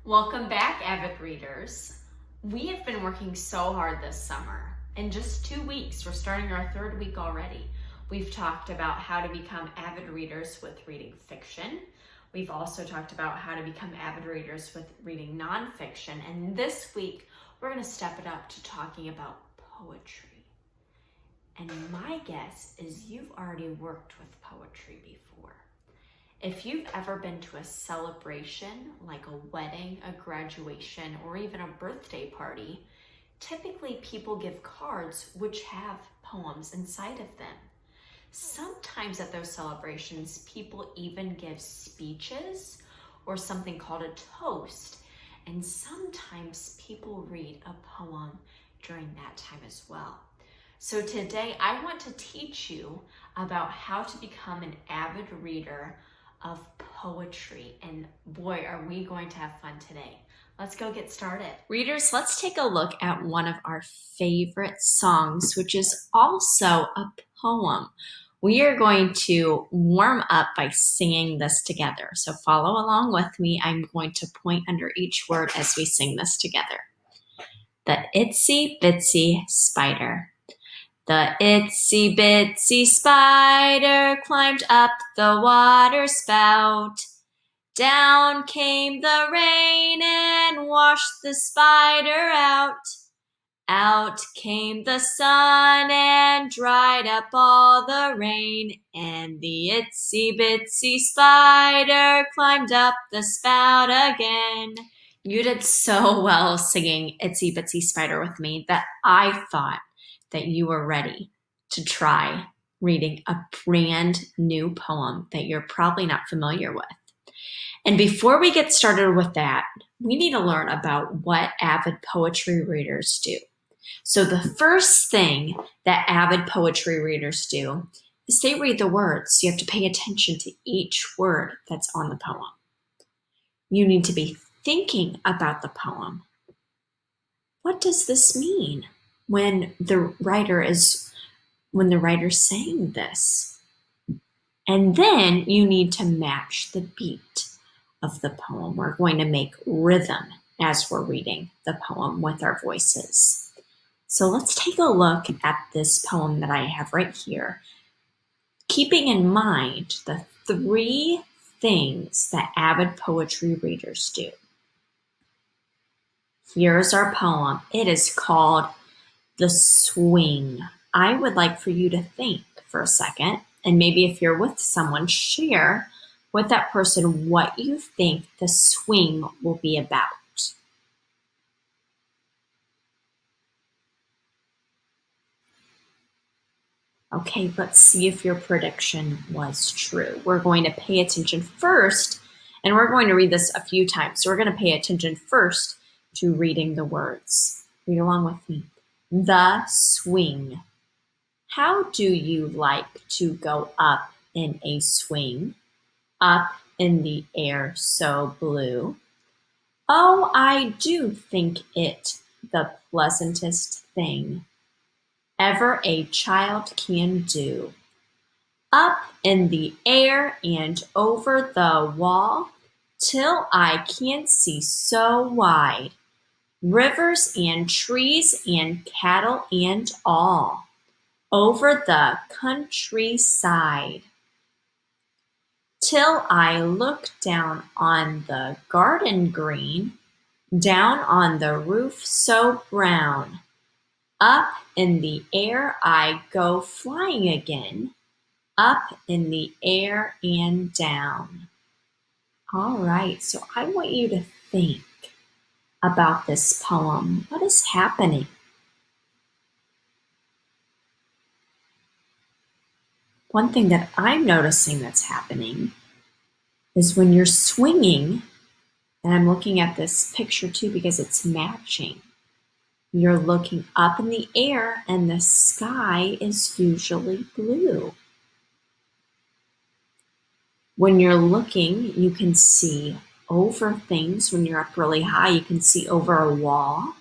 Welcome back, Avid readers. We have been working so hard this summer. In just 2 weeks, we're starting our third week already. We've talked about how to become avid readers with reading fiction. We've also talked about how to become avid readers with reading nonfiction. And this week, we're going to step it up to talking about poetry. And my guess is you've already worked with poetry before. If you've ever been to a celebration, like a wedding, a graduation, or even a birthday party, typically people give cards which have poems inside of them. Sometimes at those celebrations, people even give speeches or something called a toast. And sometimes people read a poem during that time as well. So today I want to teach you about how to become an avid reader of poetry. And boy, are we going to have fun today. Let's go get started. Readers, let's take a look at one of our favorite songs, which is also a poem. We are going to warm up by singing this together. So follow along with me. I'm going to point under each word as we sing this together. The itsy bitsy spider. The itsy bitsy spider climbed up the water spout. Down came the rain and washed the spider out. Out came the sun and dried up all the rain. And the itsy bitsy spider climbed up the spout again. You did so well singing Itsy Bitsy Spider with me that I thought that you were ready to try reading a brand new poem that you're probably not familiar with. And before we get started with that, we need to learn about what avid poetry readers do. So the first thing that avid poetry readers do is they read the words. You have to pay attention to each word that's on the poem. You need to be thinking about the poem. What does this mean when the writer's saying this? And then you need to match the beat of the poem. We're going to make rhythm as we're reading the poem with our voices. So let's take a look at this poem that I have right here, keeping in mind the 3 things that avid poetry readers do. Here's our poem. It is called The Swing. I would like for you to think for a second, and maybe if you're with someone, share with that person what you think the swing will be about. Okay, let's see if your prediction was true. We're going to pay attention first, and we're going to read this a few times. So we're going to pay attention first to reading the words. Read along with me. The swing. How do you like to go up in a swing? Up in the air so blue? Oh, I do think it the pleasantest thing ever a child can do. Up in the air and over the wall, till I can't see so wide. Rivers and trees and cattle and all, over the countryside. Till I look down on the garden green, down on the roof so brown. Up in the air I go flying again, up in the air and down. All right, so I want you to think about this poem. What is happening? One thing that I'm noticing that's happening is when you're swinging, and I'm looking at this picture too because it's matching. You're looking up in the air and the sky is usually blue. When you're looking, you can see over things. When you're up really high, you can see over a wall.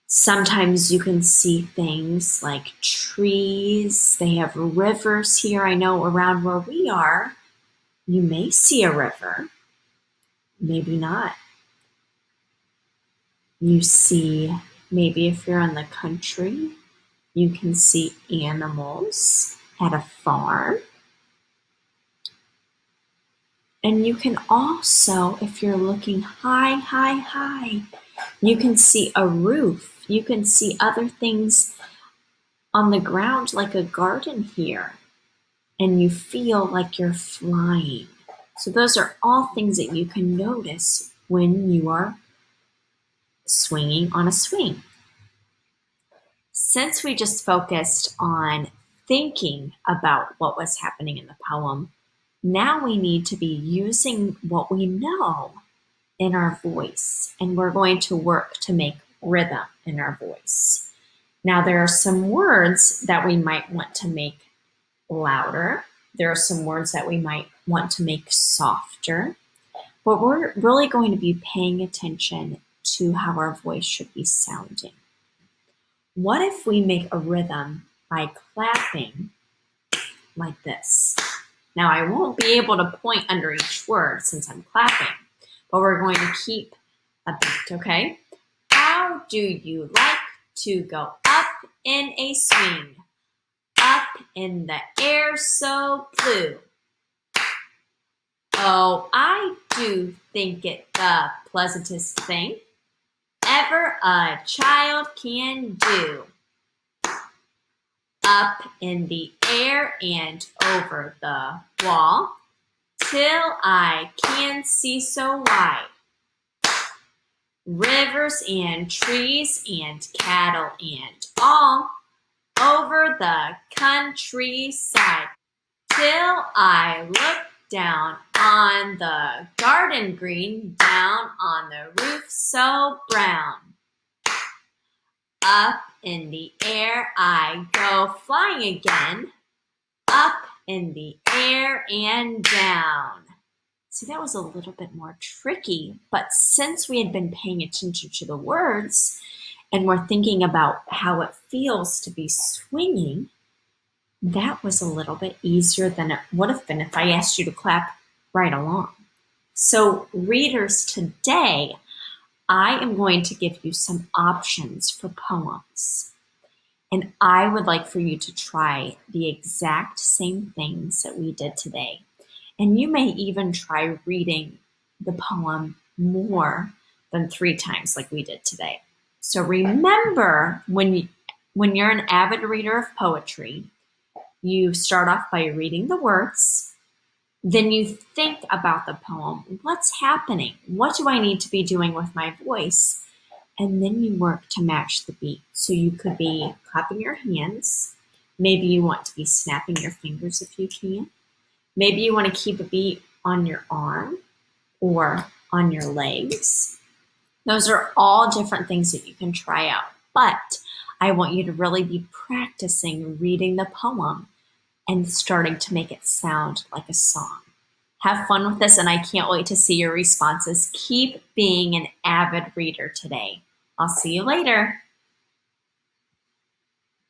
Sometimes you can see things like trees. They have rivers here. I know around where we are, you may see a river, maybe not. You see, maybe if you're in the country, you can see animals at a farm. And you can also, if you're looking high, you can see a roof. You can see other things on the ground like a garden here. And you feel like you're flying. So those are all things that you can notice when you are swinging on a swing. Since we just focused on thinking about what was happening in the poem, now we need to be using what we know in our voice, and we're going to work to make rhythm in our voice. Now, there are some words that we might want to make louder. There are some words that we might want to make softer, but we're really going to be paying attention to how our voice should be sounding. What if we make a rhythm by clapping like this? Now, I won't be able to point under each word since I'm clapping, but we're going to keep a beat, okay? How do you like to go up in a swing? Up in the air so blue. Oh, I do think it the pleasantest thing ever a child can do. Up in the air and over the wall, till I can see so wide. Rivers and trees and cattle and all over the countryside, till I look down on the garden green, down on the roof so brown. Up in the air I go flying again, up in the air and down. See, that was a little bit more tricky, but since we had been paying attention to the words and we're thinking about how it feels to be swinging, that was a little bit easier than it would have been if I asked you to clap right along. So, readers, today I am going to give you some options for poems. And I would like for you to try the exact same things that we did today. And you may even try reading the poem more than 3 times like we did today. So remember, when you're an avid reader of poetry, you start off by reading the words. Then you think about the poem. What's happening? What do I need to be doing with my voice? And then you work to match the beat. So you could be clapping your hands. Maybe you want to be snapping your fingers if you can. Maybe you want to keep a beat on your arm or on your legs. Those are all different things that you can try out. But I want you to really be practicing reading the poem and starting to make it sound like a song. Have fun with this, and I can't wait to see your responses. Keep being an avid reader today. I'll see you later.